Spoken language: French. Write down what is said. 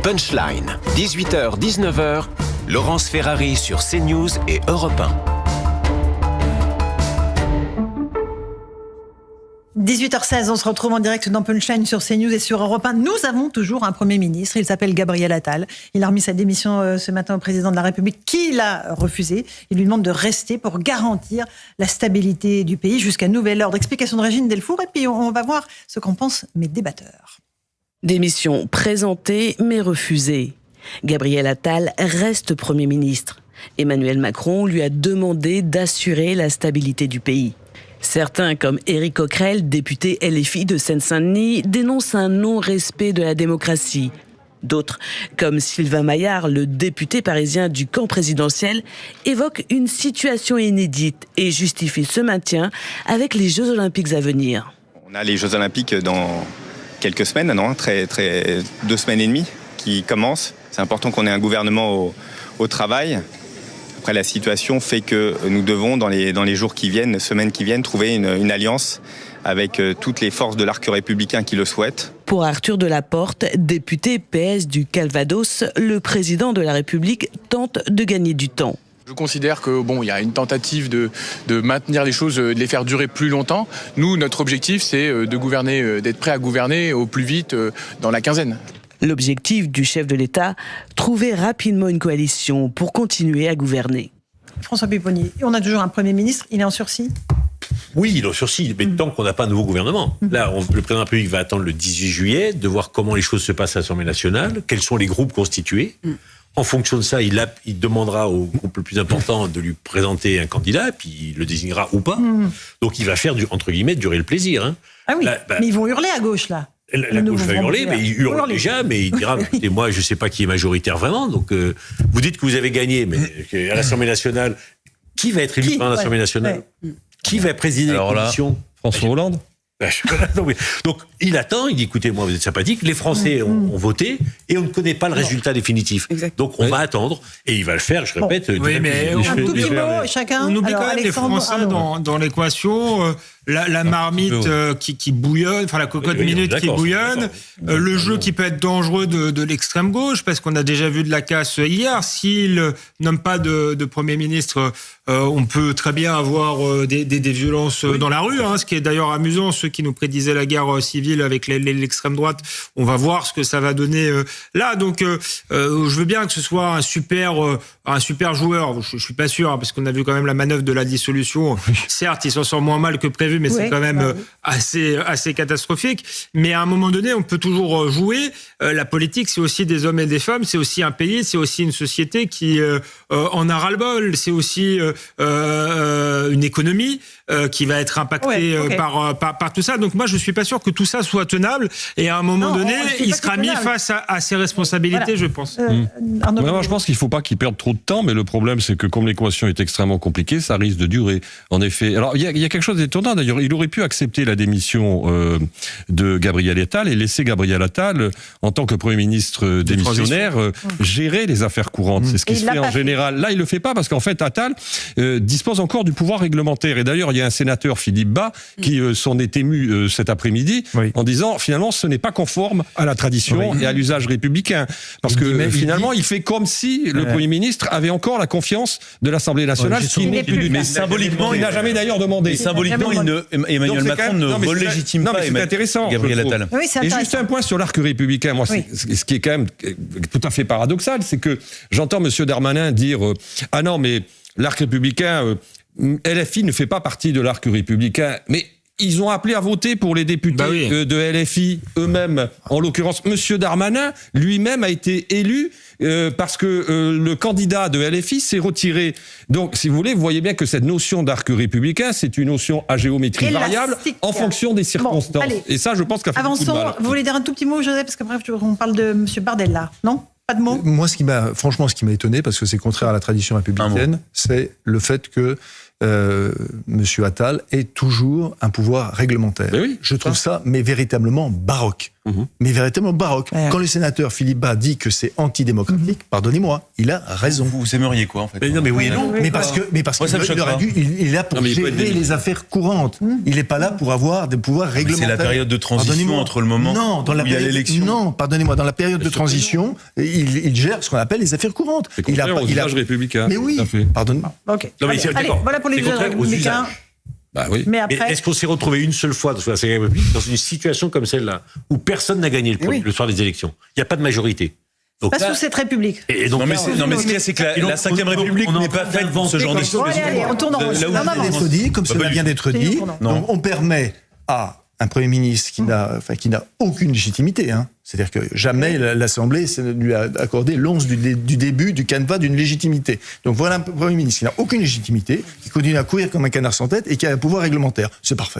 Punchline, 18h-19h, Laurence Ferrari sur CNews et Europe 1. 18h16, on se retrouve en direct dans Punchline sur CNews et sur Europe 1. Nous avons toujours un Premier ministre, il s'appelle Gabriel Attal. Il a remis sa démission ce matin au président de la République, qui l'a refusé. Il lui demande de rester pour garantir la stabilité du pays jusqu'à nouvel ordre. Explication de Régine Delfour, et puis on va voir ce qu'en pensent mes débatteurs. Démission présentée mais refusée. Gabriel Attal reste Premier ministre. Emmanuel Macron lui a demandé d'assurer la stabilité du pays. Certains, comme Éric Coquerel, député LFI de Seine-Saint-Denis, dénoncent un non-respect de la démocratie. D'autres, comme Sylvain Maillard, le député parisien du camp présidentiel, évoquent une situation inédite et justifient ce maintien avec les Jeux Olympiques à venir. On a les Jeux Olympiques dans quelques semaines, 2 semaines et demie qui commencent. C'est important qu'on ait un gouvernement au travail. Après, la situation fait que nous devons, dans les jours qui viennent, semaines qui viennent, trouver une alliance avec toutes les forces de l'arc républicain qui le souhaitent. Pour Arthur Delaporte, député PS du Calvados, le président de la République tente de gagner du temps. Je considère que il y a une tentative de maintenir les choses, de les faire durer plus longtemps. Nous, notre objectif, c'est de gouverner, d'être prêt à gouverner au plus vite dans la quinzaine. L'objectif du chef de l'État, trouver rapidement une coalition pour continuer à gouverner. François Pupponi, on a toujours un Premier ministre, il est en sursis ? Oui, il est en sursis, mais tant qu'on n'a pas un nouveau gouvernement. Là, le président de la République va attendre le 18 juillet, de voir comment les choses se passent à l'Assemblée nationale, quels sont les groupes constitués. En fonction de ça, il demandera au groupe le plus important de lui présenter un candidat, puis il le désignera ou pas. Donc il va faire, entre guillemets, durer le plaisir. Hein. Ah oui, là, mais ils vont hurler à gauche, là. La gauche va hurler, mais il hurle déjà, mais il dira, écoutez, moi, je ne sais pas qui est majoritaire vraiment, donc vous dites que vous avez gagné, mais à l'Assemblée nationale, qui va être élu par l'Assemblée nationale ? Qui va présider la commission ? François Hollande ? Donc, il attend, il dit, écoutez, moi, vous êtes sympathique, les Français ont voté, et on ne connaît pas le résultat définitif. Exact. Donc, on va attendre, et il va le faire, je répète. Oui, mais un tout petit mot, chacun. On oublie quand même les Français dans l'équation. La marmite qui bouillonne, enfin la cocotte minute qui bouillonne, le jeu qui peut être dangereux de l'extrême gauche, parce qu'on a déjà vu de la casse hier. S'il nomme pas de Premier ministre, on peut très bien avoir des violences dans la rue, ce qui est d'ailleurs amusant. Ceux qui nous prédisaient la guerre civile avec l'extrême droite, on va voir ce que ça va donner là. Donc je veux bien que ce soit un super joueur. Je suis pas sûr, parce qu'on a vu quand même la manœuvre de la dissolution. Certes, il s'en sort moins mal que prévu, mais c'est quand même assez catastrophique. Mais à un moment donné, on peut toujours jouer. La politique, c'est aussi des hommes et des femmes, c'est aussi un pays, c'est aussi une société qui en a ras-le-bol. C'est aussi une économie qui va être impactée par tout ça. Donc moi, je suis pas sûr que tout ça soit tenable. Et à un moment donné, il sera mis face à ses responsabilités, je pense. Moi, je pense qu'il ne faut pas qu'il perde trop de temps, mais le problème, c'est que comme l'équation est extrêmement compliquée, ça risque de durer. En effet. Alors, il y a quelque chose d'étonnant, d'ailleurs. Il aurait pu accepter la démission de Gabriel Attal et laisser Gabriel Attal, en tant que Premier ministre démissionnaire, gérer les affaires courantes. C'est ce qui se fait en général. Là, il le fait pas parce qu'en fait, Attal dispose encore du pouvoir réglementaire. Et d'ailleurs, il y a un sénateur, Philippe Bas, qui s'en est ému cet après-midi en disant, finalement, ce n'est pas conforme à la tradition et à l'usage républicain. Parce que finalement, il fait comme si le Premier ministre avait encore la confiance de l'Assemblée nationale, ce qui n'est plus du tout. Mais symboliquement, il n'a jamais d'ailleurs demandé. Symboliquement, Emmanuel Macron ne relégitime pas Gabriel Attal. Et juste un point sur l'arc républicain, moi, ce qui est quand même tout à fait paradoxal, c'est que j'entends M. Darmanin dire « Ah non, mais l'arc républicain, LFI ne fait pas partie de l'arc républicain. » Mais ils ont appelé à voter pour les députés de LFI eux-mêmes. En l'occurrence, M. Darmanin lui-même a été élu parce que le candidat de LFI s'est retiré. Donc, si vous voulez, vous voyez bien que cette notion d'arc républicain, c'est une notion à géométrie variable en fonction des circonstances. Et ça, je pense qu'à fait beaucoup de mal. Vous voulez dire un tout petit mot, Joseph, parce qu'après, on parle de M. Bardella, non ? Pas de mots ? Moi, ce qui m'a étonné, parce que c'est contraire à la tradition républicaine, c'est le fait que Monsieur Attal ait toujours un pouvoir réglementaire. Mais oui, je trouve ça, mais véritablement baroque. Mais véritablement baroque. Ouais. Quand le sénateur Philippe Bas dit que c'est antidémocratique, pardonnez-moi, il a raison. Vous aimeriez quoi, en fait? Mais non, mais oui et non. Mais parce qu'il est là pour gérer les affaires courantes. Il n'est pas là pour avoir des pouvoirs réglementaires. C'est la période de transition entre le moment où il y a l'élection. Non, pardonnez-moi, dans la période de transition, il gère ce qu'on appelle les affaires courantes. C'est contraire aux usages républicains. Mais oui, pardonnez-moi. Ok. Non, mais Allez, c'est d'accord. voilà pour les C'est usages contraire aux républicains. usages. Bah oui. Mais Mais après, est-ce qu'on s'est retrouvé une seule fois dans la Ve République dans une situation comme celle-là, où personne n'a gagné le soir des élections? Il n'y a pas de majorité. Donc, pas sous cette République. et donc, Non, mais ce qu'il y a, c'est que la Ve République n'est pas faite pour ce genre de choses. Allez, on tourne en rond. Cela vient d'être dit, comme cela vient d'être dit, on permet à un Premier ministre qui n'a aucune légitimité, c'est-à-dire que jamais l'Assemblée ne lui a accordé l'once du début du canevas d'une légitimité. Donc voilà un Premier ministre qui n'a aucune légitimité, qui continue à courir comme un canard sans tête et qui a un pouvoir réglementaire. C'est parfait.